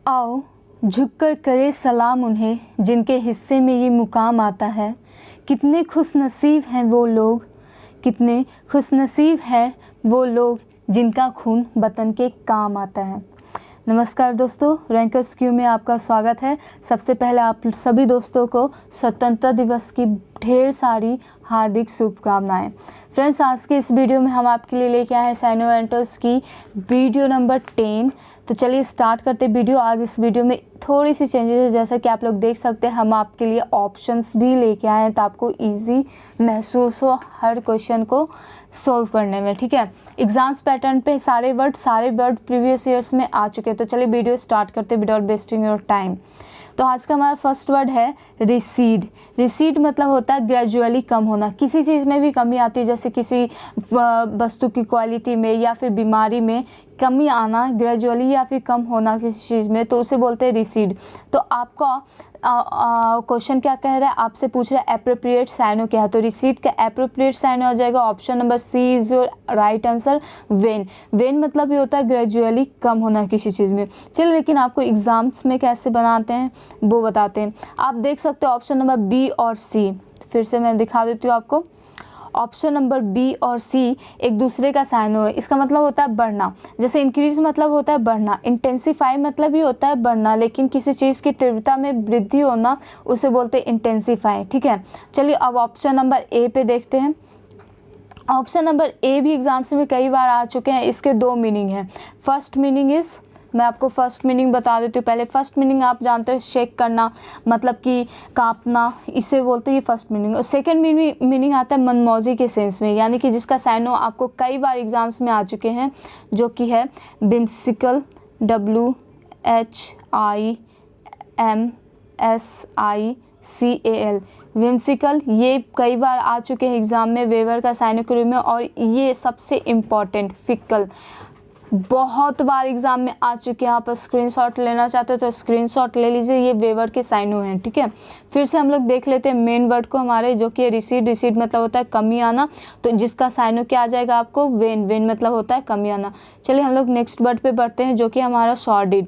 आओ झुककर करे सलाम उन्हें जिनके हिस्से में ये मुकाम आता है। कितने खुशनसीब हैं वो लोग, कितने खुशनसीब हैं वो लोग जिनका खून वतन के काम आता है। नमस्कार दोस्तों, रैंकर्स क्यू में आपका स्वागत है। सबसे पहले आप सभी दोस्तों को स्वतंत्रता दिवस की ढेर सारी हार्दिक शुभकामनाएं। फ्रेंड्स, आज के इस वीडियो में हम आपके लिए लेके आए हैं साइनो एंटर्स की वीडियो नंबर 10। तो चलिए स्टार्ट करते वीडियो। आज इस वीडियो में थोड़ी सी चेंजेस है, जैसा कि आप लोग देख सकते हैं हम आपके लिए ऑप्शंस भी लेके आए हैं तो आपको ईजी महसूस हो हर क्वेश्चन को सॉल्व करने में। ठीक है, एग्जाम्स पैटर्न पे सारे वर्ड प्रीवियस ईयर्स में आ चुके हैं। तो चलिए वीडियो स्टार्ट करते विदाउट वेस्टिंग योर टाइम। तो आज का हमारा फर्स्ट वर्ड है रिसीड। रिसीड मतलब होता है ग्रेजुअली कम होना। किसी चीज़ में भी कमी आती है, जैसे किसी वस्तु की क्वालिटी में या फिर बीमारी में कमी आना, ग्रेजुअली या फिर कम होना किसी चीज़ में, तो उसे बोलते हैं रिसीड। तो आपका क्वेश्चन क्या कह रहा है, आपसे पूछ रहा है एप्रोप्रिएट साइनो क्या है। तो रिसीड का एप्रोप्रिएट साइनो हो जाएगा option number C is your right answer, vain. Vain मतलब ये होता है ग्रेजुअली कम होना किसी चीज़ में। चलिए, लेकिन आपको एग्जाम्स में कैसे बनाते हैं वो बताते हैं। आप देख सकते हो ऑप्शन नंबर बी और सी, फिर से मैं दिखा देती हूँ आपको। ऑप्शन नंबर बी और सी एक दूसरे का साइनो है। इसका मतलब होता है बढ़ना। जैसे इंक्रीज मतलब होता है बढ़ना, इंटेंसीफाई मतलब भी होता है बढ़ना, लेकिन किसी चीज़ की तीव्रता में वृद्धि होना उसे बोलते हैं इंटेंसीफाई। ठीक है, चलिए अब ऑप्शन नंबर ए पे देखते हैं। ऑप्शन नंबर ए भी एग्जाम्स में कई बार आ चुके हैं। इसके दो मीनिंग हैं। फर्स्ट मीनिंग इज़, मैं आपको फर्स्ट मीनिंग बता देती हूँ पहले। फर्स्ट मीनिंग आप जानते हो शेक करना, मतलब कि कांपना, इसे बोलते हैं ये फर्स्ट मीनिंग। और सेकंड मीनिंग आता है मनमौजी के सेंस में, यानी कि जिसका साइनो आपको कई बार एग्जाम्स में आ चुके हैं, जो कि है विम्सिकल, WHIMSICAL, विम्सिकल। ये कई बार आ चुके हैं एग्जाम में वेवर का साइनो के रूप में। और ये सबसे इम्पॉर्टेंट फिकल बहुत बार एग्जाम में आ चुके हैं। आप स्क्रीनशॉट लेना चाहते हो तो स्क्रीनशॉट ले लीजिए, ये वेवर के साइनो हैं। ठीक है, फिर से हम लोग देख लेते हैं मेन वर्ड को हमारे, जो कि रिसीड। रिसीड मतलब होता है कमी आना, तो जिसका साइनो क्या आ जाएगा आपको, वेन। वेन मतलब होता है कमी आना। चलिए हम लोग नेक्स्ट वर्ड पे बढ़ते हैं, जो कि हमारा सॉर्डिड।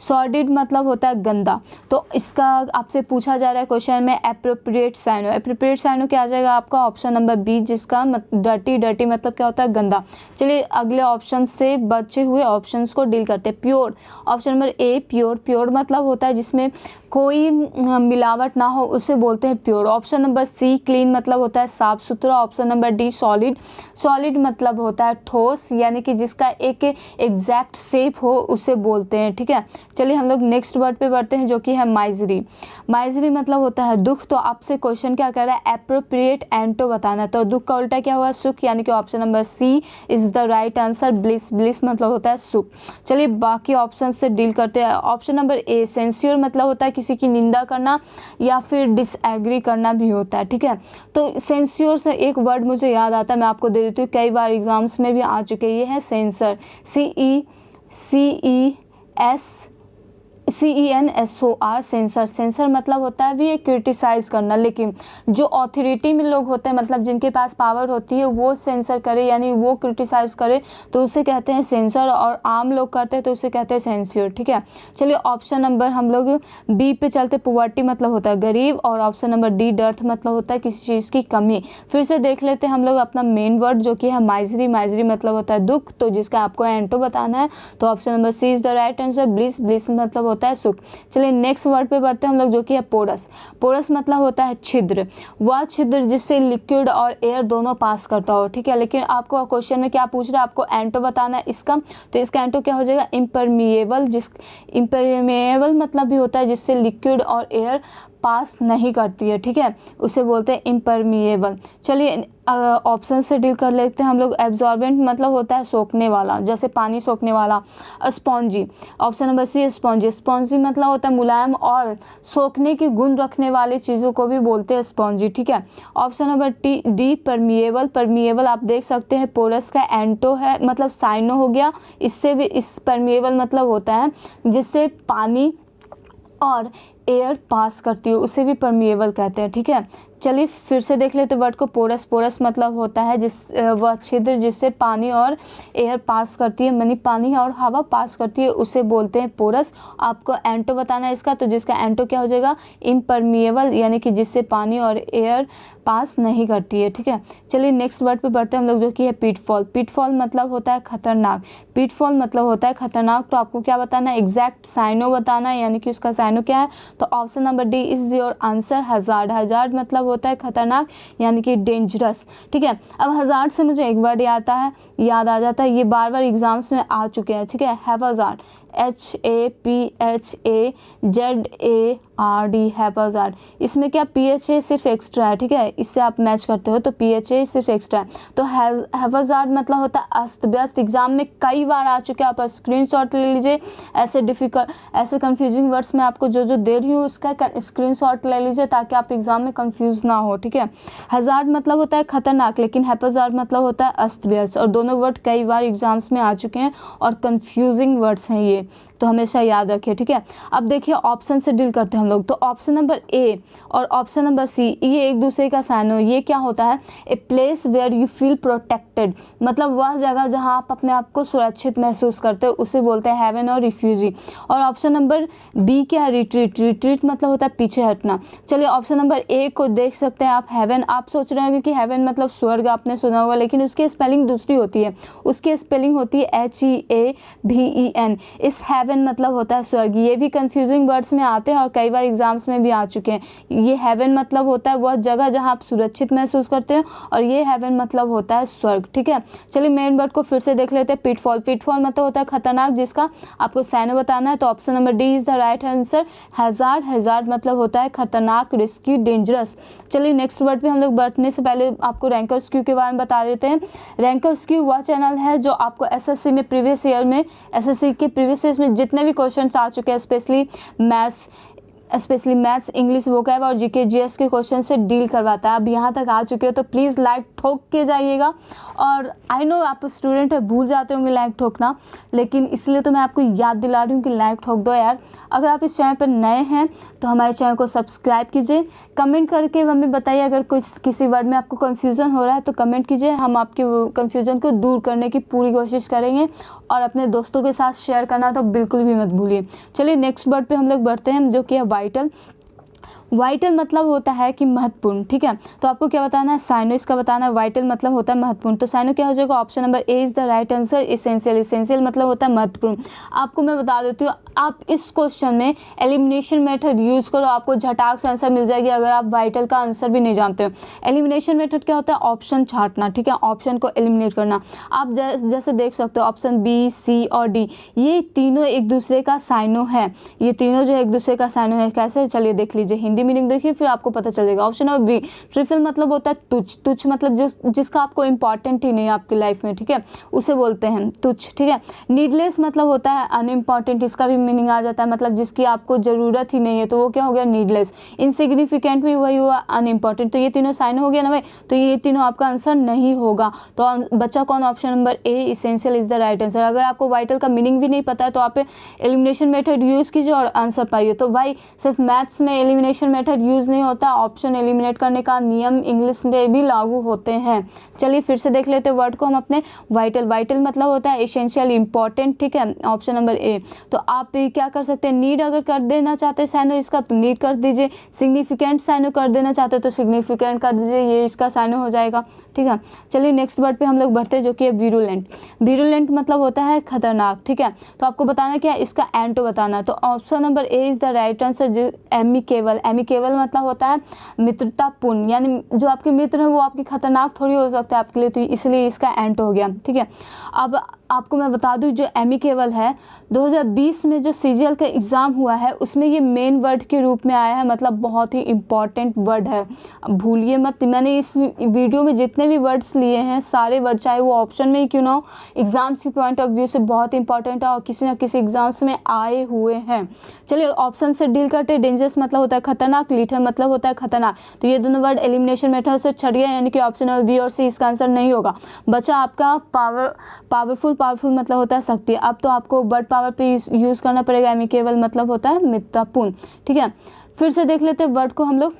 सॉर्डिड मतलब होता है गंदा। तो इसका आपसे पूछा जा रहा है क्वेश्चन में एप्रोप्रिएट साइनो। एप्रोप्रिएट साइनो क्या आ जाएगा आपका, ऑप्शन नंबर बी, जिसका डर्टी। डर्टी मतलब क्या होता है, गंदा। चलिए अगले ऑप्शन से बचे हुए ऑप्शंस को डील करते हैं। Pure, option number a pure. Pure मतलब होता है जिसमें कोई मिलावट ना हो, उसे बोलते हैं pure. Option number C clean मतलब होता है साफ सुथरा। Option number D solid. Solid मतलब होता है ठोस, यानी कि जिसका एक एग्जैक्ट शेप हो उसे बोलते हैं। ठीक है, चलिए हम लोग नेक्स्ट वर्ड पे बढ़ते हैं, जो कि है माइजरी। माइजरी मतलब होता है दुख। तो आपसे क्वेश्चन क्या कह रहा है, एप्रोप्रिएट एंटो बताना। तो दुख का उल्टा क्या हुआ, सुख, यानी कि option number C is the right answer, bliss. Bliss मतलब होता है सुख। चलिए बाकी ऑप्शन से डील करते हैं। ऑप्शन नंबर ए सेंस्योर मतलब होता है किसी की निंदा करना या फिर डिसएग्री करना भी होता है। ठीक है, तो सेंस्योर से एक वर्ड मुझे याद आता है, मैं आपको दे देती हूँ, कई बार एग्जाम्स में भी आ चुके। ये है सेंसर, CENSOR, सेंसर। सेंसर मतलब होता है भी क्रिटिसाइज करना, लेकिन जो अथॉरिटी में लोग होते हैं, मतलब जिनके पास पावर होती है, वो सेंसर करे यानी वो क्रिटिसाइज करे तो उसे कहते हैं सेंसर। और आम लोग करते हैं तो उसे कहते हैं सेंस्योर। ठीक है, चलिए ऑप्शन नंबर हम लोग बी पे चलते। पुवर्टी मतलब होता है गरीब। और ऑप्शन नंबर डी डर्थ मतलब होता है किसी चीज़ की कमी। फिर से देख लेते हैं हम लोग अपना मेन वर्ड, जो कि है माइजरी। माइजरी मतलब होता है दुख, तो जिसका आपको एंटो बताना है। तो option number C is the right answer, bliss. Bliss मतलब होता है सुख। चलिए नेक्स्ट वर्ड पे बढ़ते हैं हम लोग, जो कि है पोरस। पोरस मतलब होता है छिद्र। वह छिद्र जिससे लिक्विड और एयर दोनों पास करता हो। ठीक है, लेकिन आपको क्वेश्चन में क्या पूछ रहा है, आपको एंटो बताना है इसका। तो इसका एंटो क्या हो जाएगा, इम्परमिएबल। इम्परमिएबल मतलब भी होता है जिससे लिक्विड और एयर पास नहीं करती है। ठीक है, उसे बोलते हैं इम्परमिएबल। चलिए ऑप्शन से डील कर लेते हैं हम लोग। एब्जॉर्बेंट मतलब होता है सोखने वाला, जैसे पानी सोखने वाला। Spongy, option number C spongy. Spongy मतलब होता है मुलायम और सोखने की गुण रखने वाली चीज़ों को भी बोलते हैं स्पॉन्जी। ठीक है, option number D permeable. Permeable आप देख सकते हैं पोरस का एंटो है, मतलब साइनो हो गया। इससे भी इस परमिएबल मतलब होता है जिससे पानी और एयर पास करती है उसे भी परमिएबल कहते हैं। ठीक है, चलिए फिर से देख लेते वर्ड को। पोरस, पोरस मतलब होता है वह छिद्र जिससे पानी और एयर पास करती है, यानी पानी और हवा पास करती है, उसे बोलते हैं पोरस। आपको एंटो बताना है इसका, तो जिसका एंटो क्या हो जाएगा, इम्परमिएबल, यानी कि जिससे पानी और एयर पास नहीं करती है। ठीक है, चलिए नेक्स्ट वर्ड पे बढ़ते हैं हम लोग, जो कि है पीटफॉल। पीटफॉल मतलब होता है खतरनाक। पीटफॉल मतलब होता है खतरनाक। तो आपको क्या बताना है, एग्जैक्ट साइनो बताना है, यानी कि उसका साइनो क्या है। तो option number D is your answer, hazard. Hazard मतलब होता है खतरनाक, यानी कि डेंजरस। ठीक है, अब हजार्ड से मुझे एक वर्ड याद आ जाता है, ये बार बार एग्जाम्स में आ चुके हैं। ठीक है, हैवाजार्ड, HAPHAZARD, हैवाजार्ड। इसमें क्या PHA सिर्फ एक्स्ट्रा है। ठीक है, इससे आप मैच करते हो तो PHA सिर्फ एक्स्ट्रा है। तो हैवाजार्ड मतलब होता है अस्त व्यस्त। एग्जाम में कई बार आ चुके हैं, आप स्क्रीनशॉट ले लीजिए। ऐसे कंफ्यूजिंग वर्ड्स में आपको जो दे रही हूँ उसका स्क्रीनशॉट ले लीजिए ताकि आप एग्जाम में कंफ्यूज ना हो। ठीक है, हैजार्ड मतलब होता है खतरनाक, लेकिन हैवाजार्ड मतलब होता है अस्त व्यस्त, और दोनों वर्ड कई बार एग्जाम्स में आ चुके हैं और कंफ्यूजिंग वर्ड्स हैं ये, तो हमेशा याद रखिए। ठीक है, अब देखिए ऑप्शन से डील करते हैं हम लोग। तो ऑप्शन नंबर ए और ऑप्शन नंबर सी ये एक दूसरे का साइन। ये क्या होता है, a place where you feel protected, मतलब वह जगह जहां आप अपने आप को सुरक्षित महसूस करते हो, उसे बोलते हैं हेवन और रिफ्यूजी। और ऑप्शन नंबर बी क्या है, रिट्रीट। रिट्रीट मतलब होता है पीछे हटना। चलिए ऑप्शन नंबर ए को देख सकते हैं आप, हेवन। आप सोच रहे होंगे कि हेवन मतलब स्वर्ग, आपने सुना होगा, लेकिन उसकी स्पेलिंग दूसरी होती है। उसकी स्पेलिंग होती है HEAVEN। इस हेवन मतलब होता है स्वर्ग। ये भी कंफ्यूजिंग वर्ड्स में आते हैं और कई बार एग्जाम्स में भी आ चुके हैं। ये हेवन मतलब होता है वह जगह जहां आप सुरक्षित महसूस करते हैं, और ये हेवन मतलब होता है स्वर्ग। ठीक है, चलिए मेन वर्ड को फिर से देख लेते हैं। पिटफॉल। पिटफॉल मतलब होता है खतरनाक, जिसका आपको साइन बताना है। तो option number D is the right answer, hazard. Hazard मतलब होता है खतरनाक, रिस्की, डेंजरस। चलिए नेक्स्ट वर्ड पे हम लोग बढ़ने से पहले आपको रैंकर्स क्यू के बारे में बता देते हैं। रैंकर्स क्यू वह चैनल है जो आपको एसएससी में प्रीवियस ईयर में, एसएससी के प्रीवियस ईयर में जितने भी क्वेश्चंस आ चुके हैं, स्पेशली मैथ्स, इंग्लिश, वोकैब और जीके जीएस के क्वेश्चन से डील करवाता है। अब यहाँ तक आ चुके हो तो प्लीज़ लाइक ठोक के जाइएगा। और आई नो आप स्टूडेंट है, भूल जाते होंगे लाइक ठोकना, लेकिन इसलिए तो मैं आपको याद दिला रही हूँ कि लाइक ठोक दो यार। अगर आप इस चैनल पर नए हैं तो हमारे चैनल को सब्सक्राइब कीजिए। कमेंट करके हमें बताइए अगर किसी वर्ड में आपको कन्फ्यूज़न हो रहा है तो कमेंट कीजिए, हम आपके कन्फ्यूज़न को दूर करने की पूरी कोशिश करेंगे। और अपने दोस्तों के साथ शेयर करना तो बिल्कुल भी मत भूलिए। चलिए नेक्स्ट वर्ड पे हम लोग बढ़ते हैं, जो कि है वाइटल। वाइटल मतलब होता है कि महत्वपूर्ण। ठीक है, तो आपको क्या बताना है, साइनो इसका बताना है। वाइटल मतलब होता है महत्वपूर्ण, तो साइनो क्या हो जाएगा, option number A is the right answer, essential. Essential मतलब होता है महत्वपूर्ण। आपको मैं बता देती हूँ, आप इस क्वेश्चन में एलिमिनेशन मेथड यूज करो, आपको झटाक से आंसर मिल जाएगी अगर आप वाइटल का आंसर भी नहीं जानते हो। एलिमिनेशन मेथड क्या होता है, ऑप्शन छांटना। ठीक है, ऑप्शन को एलिमिनेट करना। आप जैसे देख सकते हो ऑप्शन बी, सी और डी, ये तीनों एक दूसरे का साइनो है। ये तीनों जो एक दूसरे का साइनो है, कैसे, चलिए देख लीजिए। हिंदी मीनिंग देखिए फिर आपको पता चलेगा। ऑप्शन नंबर बी, ट्रिफल मतलब होता है तुच्छ। तुच्छ मतलब जिसका आपको इंपॉर्टेंट ही नहीं है आपकी लाइफ में। ठीक है, उसे बोलते हैं तुच्छ। ठीक है, नीडलेस मतलब होता है अनइम्पॉर्टेंट, इसका भी मीनिंग आ जाता है, मतलब जिसकी आपको ज़रूरत ही नहीं है, तो वो क्या हो गया, नीडलेस। इनसिग्निफिकेंट भी वही हुआ, अनइम्पॉर्टेंट। तो ये तीनों साइन हो गया ना भाई, तो ये तीनों आपका आंसर नहीं होगा। तो बच्चा कौन, option number A, essential is the right answer. अगर आपको वाइटल का मीनिंग भी नहीं पता है तो आप एलिमिनेशन मेथड यूज़ कीजिए और आंसर पाइए। तो भाई सिर्फ मैथ्स में एलिमिनेशन मेथड यूज़ नहीं होता, ऑप्शन एलिमिनेट करने का नियम इंग्लिश में भी लागू होते हैं। चलिए फिर से देख लेते हैं वर्ड को हम अपने। वाइटल। वाइटल मतलब होता है एसेंशियल, इंपॉर्टेंट। ठीक है, ऑप्शन नंबर ए। तो आप क्या कर सकते हैं, नीड अगर कर देना चाहते हैं साइनो इसका तो नीड कर दीजिए, सिग्निफिकेंट साइनो कर देना चाहते हैं तो सिग्निफिकेंट कर दीजिए, ये इसका साइनो हो जाएगा। ठीक है, चलिए नेक्स्ट वर्ड पे हम लोग बढ़ते हैं, जो कि है वीरुलेंट। वीरुलेंट मतलब होता है खतरनाक। ठीक है, तो आपको बताना क्या है, इसका एंटो बताना। तो option number A is the right answer, amicable. Amicable मतलब होता है मित्रतापूर्ण, यानी जो आपके मित्र हैं वो आपके खतरनाक थोड़ी हो सकता है आपके लिए, तो इसलिए इसका एंटो हो गया। ठीक है, अब आपको मैं बता दूं जो एमिकेबल है 2020 में जो सीजीएल का एग्ज़ाम हुआ है उसमें ये मेन वर्ड के रूप में आया है, मतलब बहुत ही इम्पॉर्टेंट वर्ड है, भूलिए मत। मैंने इस वीडियो में जितने जितने भी वर्ड्स लिए हैं सारे वर्ड, चाहे वो ऑप्शन में ही क्यों ना हो, एग्जाम्स के पॉइंट ऑफ व्यू से बहुत इंपॉर्टेंट है और किसी न किसी एग्जाम्स में आए हुए हैं। चलिए ऑप्शन से डील करते हैं। डेंजरस मतलब होता है खतरनाक, लीथल मतलब होता है खतरनाक। तो ये दोनों वर्ड एलिमिनेशन मेथड से छट गया, यानी कि ऑप्शन नंबर बी और सी इसका आंसर नहीं होगा। बचा आपका पावरफुल। पावरफुल मतलब होता है शक्ति। अब तो आपको वर्ड पावर पे यूज़ करना पड़ेगा। एमिकेबल मतलब होता है मित्रतापूर्ण। ठीक है, फिर से देख लेते हैं वर्ड को हम लोग।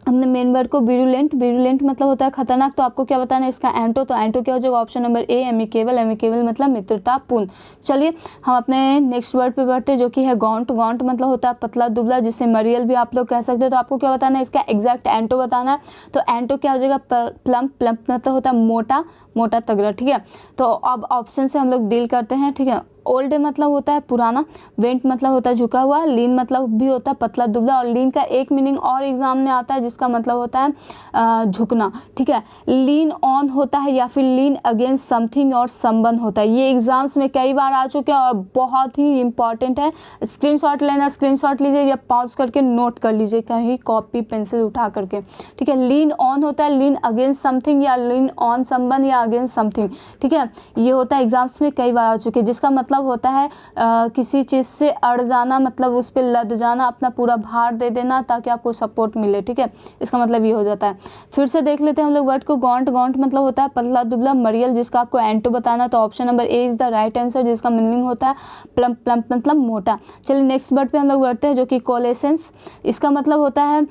हमने मेन वर्ड को विरुलेंट। विरुलेंट मतलब होता है खतरनाक। तो आपको क्या बताना है इसका एंटो। तो एंटो क्या हो जाएगा ऑप्शन नंबर ए एमिकेबल। एमिकेबल मतलब मित्रतापूर्ण। चलिए हम अपने नेक्स्ट वर्ड पे बढ़ते हैं जो कि है गॉन्ट। गॉन्ट मतलब होता है पतला दुबला, जिसे मरियल भी आप लोग कह सकते हो। तो आपको क्या बताना है इसका एग्जैक्ट एंटो बताना है। तो एंटो क्या हो जाएगा प्लम्प। प्लम्प मतलब होता है मोटा, मोटा तगड़ा। ठीक है, तो अब ऑप्शन से हम लोग डील करते हैं। ठीक है, ओल्ड मतलब होता है पुराना, वेंट मतलब होता है झुका हुआ, लीन मतलब भी होता है पतला दुबला, और लीन का एक मीनिंग और एग्जाम में आता है जिसका मतलब होता है झुकना। ठीक है, लीन ऑन होता है या फिर लीन अगेंस्ट समथिंग और संबंध होता है। ये एग्जाम्स में कई बार आ चुके हैं और बहुत ही इंपॉर्टेंट है। स्क्रीनशॉट लेना, स्क्रीनशॉट लीजिए या पॉज करके नोट कर लीजिए कहीं कॉपी पेंसिल उठा करके। ठीक है, लीन ऑन होता है लीन अगेंस्ट समथिंग या लीन ऑन संबंध या अगेंस्ट समथिंग। ठीक है, ये होता है एग्जाम्स में कई बार आ चुके हैं, जिसका मतलब होता है किसी चीज़ से अड़ जाना, मतलब उस पर लद जाना, अपना पूरा भार दे देना ताकि आपको सपोर्ट मिले। ठीक है, इसका मतलब ये हो जाता है। फिर से देख लेते हैं हम लोग वर्ड को। गॉन्ट। गॉन्ट मतलब होता है पतला दुबला। मरियल जिसका आपको एंटो बताना, तो option number A is the right answer, जिसका मीनिंग होता है प्लम्प। प्लम्प मतलब मोटा। चलिए नेक्स्ट वर्ड पे हम लोग बढ़ते हैं जो कि कोलेसेंस। इसका मतलब होता है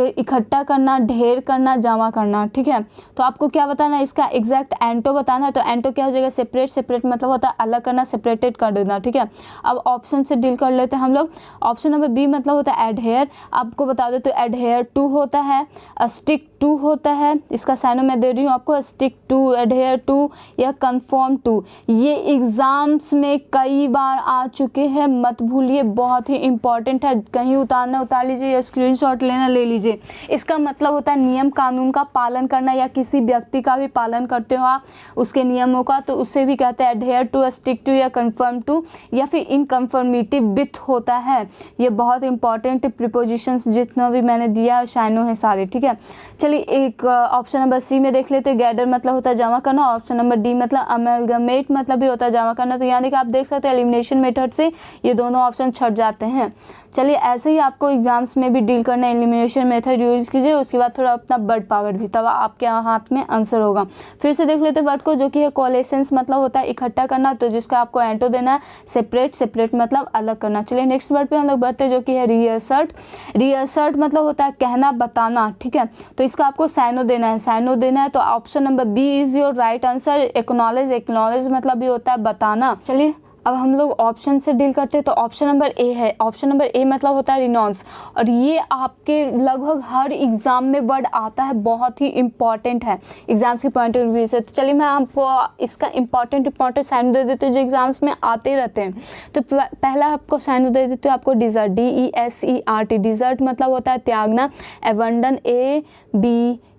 इकट्ठा करना, ढेर करना, जमा करना। ठीक है, तो आपको क्या बताना है इसका एग्जैक्ट एंटो बताना है। तो एंटो क्या हो जाएगा सेपरेट। सेपरेट मतलब होता है अलग करना, सेपरेटेड कर देना। ठीक है, अब ऑप्शन से डील कर लेते हैं हम लोग। ऑप्शन नंबर बी मतलब होता है एडहेयर। आपको बता दो तो एडहेयर टू होता है, स्टिक टू होता है। इसका साइनो मैं दे रही हूँ आपको, स्टिक टू, एडहेयर टू या कन्फर्म टू। ये एग्जाम्स में कई बार आ चुके हैं, मत भूलिए, बहुत ही इंपॉर्टेंट है। कहीं उतारना उतार लीजिए या स्क्रीनशॉट लेना ले लीजिए। इसका मतलब होता है नियम कानून का पालन करना, या किसी व्यक्ति का भी पालन करते हो आप उसके नियमों का, तो उससे भी कहते हैं एडहेयर टू, स्टिक टू या कन्फर्म टू, या फिर इन कन्फर्मिटिव विथ होता है। ये बहुत इंपॉर्टेंट प्रीपोजिशंस जितना भी मैंने दिया शाइनो है सारे। ठीक है, चलिए एक ऑप्शन नंबर सी में देख लेते हैं। गैदर मतलब होता है जमा करना। ऑप्शन नंबर डी मतलब अमेलगमेट मतलब भी होता है जमा करना। तो यानी कि आप देख सकते हैं एलिमिनेशन मेथड से ये दोनों ऑप्शन छट जाते हैं। चलिए ऐसे ही आपको एग्जाम्स में भी डील करना है, एलिमिनेशन मेथड यूज कीजिए, उसके बाद थोड़ा अपना वर्ड पावर भी, तब आपके हाथ में आंसर होगा। फिर से देख लेते हैं वर्ड को जो कि है कोलेसेंस मतलब होता है इकट्ठा करना, तो जिसका आपको एंटो देना है सेपरेट। सेपरेट मतलब अलग करना। चलिए नेक्स्ट वर्ड पे हम लोग बढ़ते हैं जो कि है रीअसर्ट। रीअसर्ट मतलब होता है कहना, बताना। ठीक है, तो इसका आपको साइनो देना है। साइनो देना है तो option number B is your right answer. Acknowledge. Acknowledge मतलब भी होता है बताना। चलिए अब हम लोग ऑप्शन से डील करते हैं, तो ऑप्शन नंबर ए है। ऑप्शन नंबर ए मतलब होता है रिनॉन्स, और ये आपके लगभग हर एग्जाम में वर्ड आता है, बहुत ही इंपॉर्टेंट है एग्जाम्स के पॉइंट ऑफ व्यू से। तो चलिए मैं आपको इसका इंपॉर्टेंट साइन दे देती हूँ जो एग्जाम्स में आते रहते हैं। तो पहला आपको साइन दे देती हूँ आपको डिजर्ट। DESERT। डिजर्ट मतलब होता है त्यागना। Abandon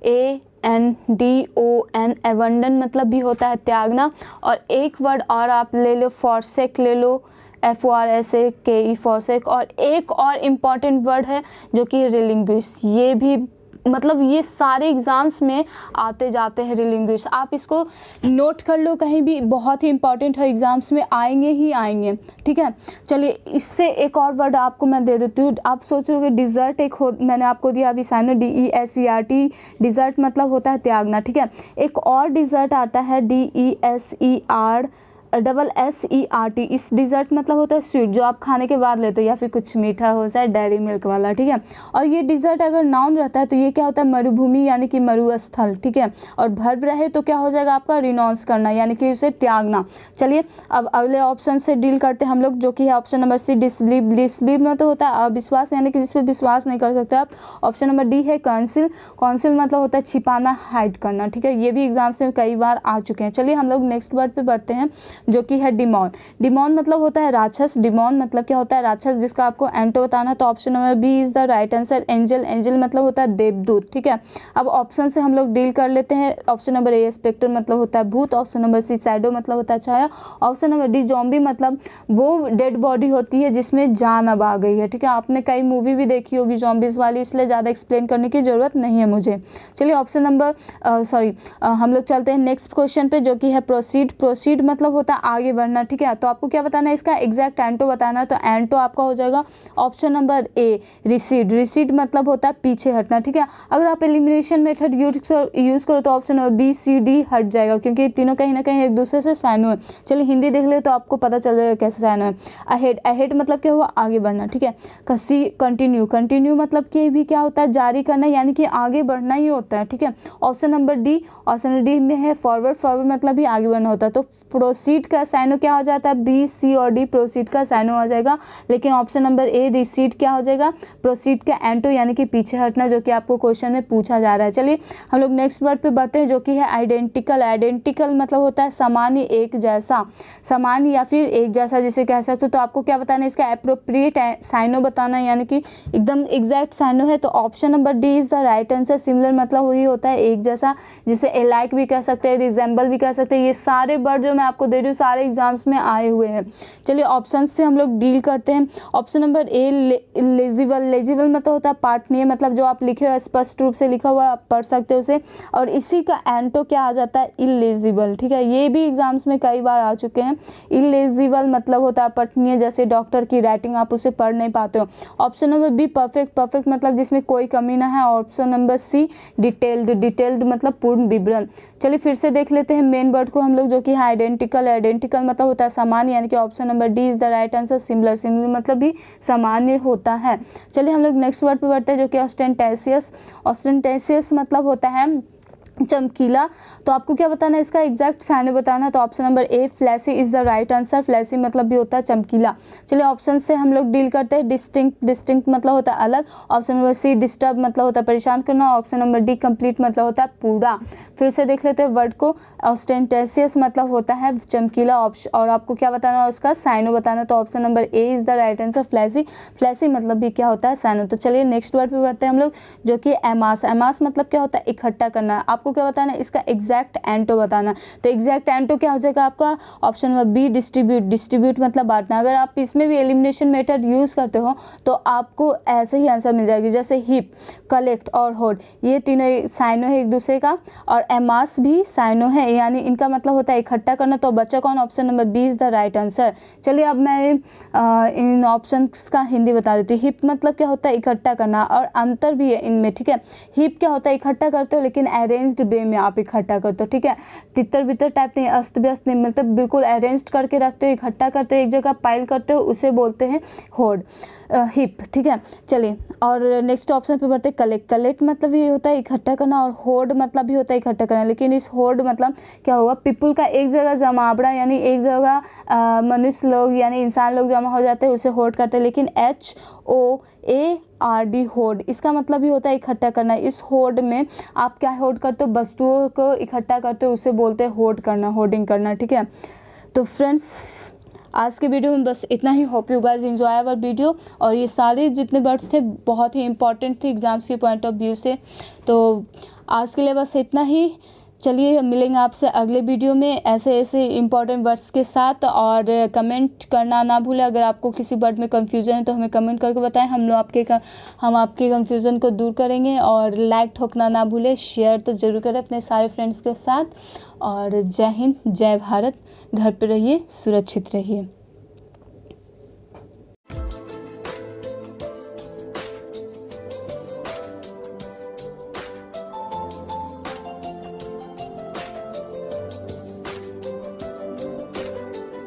ABANDON। एबंडन मतलब भी होता है त्यागना। और एक वर्ड और आप ले लो, फॉरसेक ले लो, FORSAKE फॉरसेक। और एक और इम्पॉर्टेंट वर्ड है जो कि रिलिंग्विस्ट। ये भी मतलब ये सारे एग्जाम्स में आते जाते हैं रिलिंग्विस्ट। आप इसको नोट कर लो कहीं भी, बहुत ही इंपॉर्टेंट है, एग्जाम्स में आएंगे ही आएंगे। ठीक है, चलिए इससे एक और वर्ड आपको मैं दे देती हूँ। आप सोच रहे हो कि डिज़र्ट एक हो, मैंने आपको दिया अभी साइनो DESERT। डिज़र्ट मतलब होता है त्यागना। ठीक है, एक और डिज़र्ट आता है DESERT। इस डिज़र्ट मतलब होता है स्वीट, जो आप खाने के बाद लेते हो, या फिर कुछ मीठा हो जाए डेयरी मिल्क वाला। ठीक है, और ये डिज़र्ट अगर नाउन रहता है तो ये क्या होता है मरुभूमि यानी कि मरुस्थल। ठीक है, और वर्ब रहे तो क्या हो जाएगा आपका रिनॉन्स करना यानी कि उसे त्यागना। चलिए अब अगले ऑप्शन से डील करते हैं हम लोग जो कि है option number C disbelieve. Disbelieve में तो होता है अविश्वास यानी कि जिस पर विश्वास नहीं कर सकते आप। ऑप्शन नंबर डी है कॉन्सिल। कॉन्सिल मतलब होता है छिपाना, हाइड करना। ठीक है, ये भी एग्जाम्स में कई बार आ चुके हैं। चलिए हम लोग नेक्स्ट वर्ड पे बढ़ते हैं जो कि है डिमॉन। डिमॉन मतलब होता है राक्षस, डिमॉन मतलब क्या होता है राक्षस, जिसका आपको एंटो बताना है। तो option number B is the right answer. Angel, angel मतलब होता है देवदूत, ठीक है। अब ऑप्शन से हम लोग डील कर लेते हैं। ऑप्शन नंबर ए स्पेक्टर मतलब होता है भूत, ऑप्शन नंबर सी शैडो मतलब होता है छाया, ऑप्शन नंबर डी जॉम्बी मतलब वो डेड बॉडी होती है जिसमें जान अब आ गई है, ठीक है। आपने कई मूवी भी देखी होगी जॉम्बीज वाली, इसलिए ज़्यादा एक्सप्लेन करने की ज़रूरत नहीं है मुझे। चलिए ऑप्शन नंबर हम लोग चलते हैं नेक्स्ट क्वेश्चन पे, जो कि है प्रोसीड। प्रोसीड मतलब होता है आगे बढ़ना, ठीक है। तो आपको क्या बताना है, इसका एग्जैक्ट एंटो बताना है। तो एंटो आपका हो जाएगा ऑप्शन नंबर ए रिसीड। रिसीड मतलब होता है पीछे हटना, ठीक है। अगर आप एलिमिनेशन मेथड यूज़ करो तो option number B C D हट जाएगा, क्योंकि तीनों कहीं ना कहीं एक दूसरे से साइनो है। चलिए हिंदी देख ले तो आपको पता चल जाएगा कैसे साइनो है। अहेड, अहेड मतलब क्या हुआ आगे बढ़ना, ठीक है। सी कंटिन्यू, कंटिन्यू मतलब कि भी क्या होता है जारी करना, यानी कि आगे बढ़ना ही होता है, ठीक है। Option number D, option number D में है फॉरवर्ड, फॉरवर्ड मतलब भी आगे बढ़ना होता है। तो प्रोसीड का साइनो क्या हो जाता है, बी सी और डी प्रोसीड का साइनो हो जाएगा। लेकिन ऑप्शन नंबर ए रिसीड क्या हो जाएगा, प्रोसीड का एंटो यानी कि पीछे हटना, जो कि आपको क्वेश्चन में पूछा जा रहा है। चलिए हम लोग नेक्स्ट वर्ड पे बढ़ते हैं, जो कि है आइडेंटिकल। आइडेंटिकल मतलब होता है समान, एक जैसा, समान या फिर एक जैसा जिसे कह सकते हो। तो आपको क्या बताना है, इसका एप्रोप्रिएट साइनो बताना है, यानी कि एकदम एग्जैक्ट साइनो है। तो option number D is the right answer. Similar मतलब वही होता है एक जैसा, जिसे एलाइक भी कह सकते हैं, रिजेंबल भी कह सकते हैं। ये सारे वर्ड जो मैं आपको दे रही हूँ सारे एग्जाम्स में आए हुए हैं। चलिए ऑप्शन से हम लोग डील करते हैं। ऑप्शन नंबर ए लेजिबल। लेजिबल मतलब होता है पाठनीय, मतलब जो आप लिखे हो स्पष्ट रूप से लिखा हुआ आप पढ़ सकते हो उसे। और इसी का एंटो क्या आ जाता है, इलेजिबल, ठीक है। ये भी एग्जाम्स में कई बार आ चुके हैं। इलेजिबल मतलब होता है पठनीय, जैसे डॉक्टर की राइटिंग आप उसे पढ़ नहीं पाते हो। Option number B perfect, perfect मतलब जिसमें कोई कमी ना है। Option number C detailed, detailed मतलब पूर्ण विवरण। चलिए फिर से देख लेते हैं मेन वर्ड को हम लोग, जो कि है आइडेंटिकल। आइडेंटिकल मतलब होता है समान, यानी कि option number D is the right answer. Similar, similar मतलब भी सामान्य होता है। चलिए हम लोग नेक्स्ट वर्ड पे बढ़ते हैं, जो कि ऑस्टेंटेशियस। ऑस्टेंटेशियस मतलब होता है चमकीला। तो आपको क्या बताना है, इसका एग्जैक्ट साइनो बताना है। तो option number A flashy is the right answer. Flashy मतलब भी होता है चमकीला। चलिए ऑप्शन से हम लोग डील करते हैं। डिस्टिंक्ट, डिस्टिंक्ट मतलब होता है अलग। ऑप्शन नंबर सी डिस्टर्ब मतलब होता है परेशान करना। ऑप्शन नंबर डी कंप्लीट मतलब होता है पूरा। फिर से देख लेते हैं वर्ड को। ऑस्टेंटेशियस मतलब होता है चमकीला, और आपको क्या बताना है, उसका साइनो बताना। तो option number A is the right answer flashy. Flashy मतलब भी क्या होता है साइनो। तो चलिए नेक्स्ट वर्ड पे बढ़ते हैं हम लोग, जो कि एमास। एमास मतलब क्या होता है इकट्ठा करना। आपको क्या बताना है, इसका एग्जैक्ट एंटो बताना। तो एग्जैक्ट एंटो क्या हो जाएगा आपका, option number B distribute. Distribute मतलब बांटना। अगर आप इसमें भी एलिमिनेशन मेथड यूज़ करते हो तो आपको ऐसे ही आंसर मिल जाएगी, जैसे हिप, कलेक्ट और होड, ये तीनों साइनो है एक दूसरे का। और एमास भी साइनो है, यानी इनका मतलब होता है इकट्ठा करना। तो बच्चा कौन, option number B is the right answer. चलिए अब मैं इन ऑप्शंस का हिंदी बता देती हूँ। हिप मतलब क्या होता है इकट्ठा करना, और अंतर भी है इनमें, ठीक है। हिप क्या होता है इकट्ठा करते हो, लेकिन अरेंज्ड वे में आप इकट्ठा करते हो, ठीक है। तितर बितर टाइप नहीं, अस्त व्यस्त नहीं, मतलब बिल्कुल अरेंज्ड करके रखते हो, इकट्ठा करते हो, एक जगह पाइल करते हो, उसे बोलते हैं होड, हिप, ठीक है। चलिए और नेक्स्ट ऑप्शन पे बढ़ते हैं। कलेक्ट। कलेक्ट मतलब ये होता है इकट्ठा करना, और होड मतलब भी होता है इकट्ठा करना। लेकिन इस होड मतलब क्या होगा, पीपल का एक जगह जमावड़ा, यानी एक जगह मनुष्य लोग यानी इंसान लोग जमा हो जाते हैं, उसे होड करते हैं। लेकिन HOARD होड, इसका मतलब ही होता है इकट्ठा करना। इस होड में आप क्या होड करते हो, वस्तुओं को इकट्ठा करते हो, उसे बोलते हैं होड करना, होर्डिंग करना, ठीक है। तो फ्रेंड्स आज के वीडियो में बस इतना ही। Hope you guys enjoy our video. और ये सारे जितने वर्ड्स थे बहुत ही इंपॉर्टेंट थे एग्जाम्स के पॉइंट ऑफ व्यू से। तो आज के लिए बस इतना ही। चलिए मिलेंगे आपसे अगले वीडियो में ऐसे ऐसे इंपॉर्टेंट वर्ड्स के साथ। और कमेंट करना ना भूलें, अगर आपको किसी वर्ड में कंफ्यूजन है तो हमें कमेंट करके बताएं, हम आपके कंफ्यूजन को दूर करेंगे। और लाइक ठोकना ना भूलें, शेयर तो ज़रूर करें अपने सारे फ्रेंड्स के साथ। और जय हिंद, जय भारत। घर पे रहिए, सुरक्षित रहिए।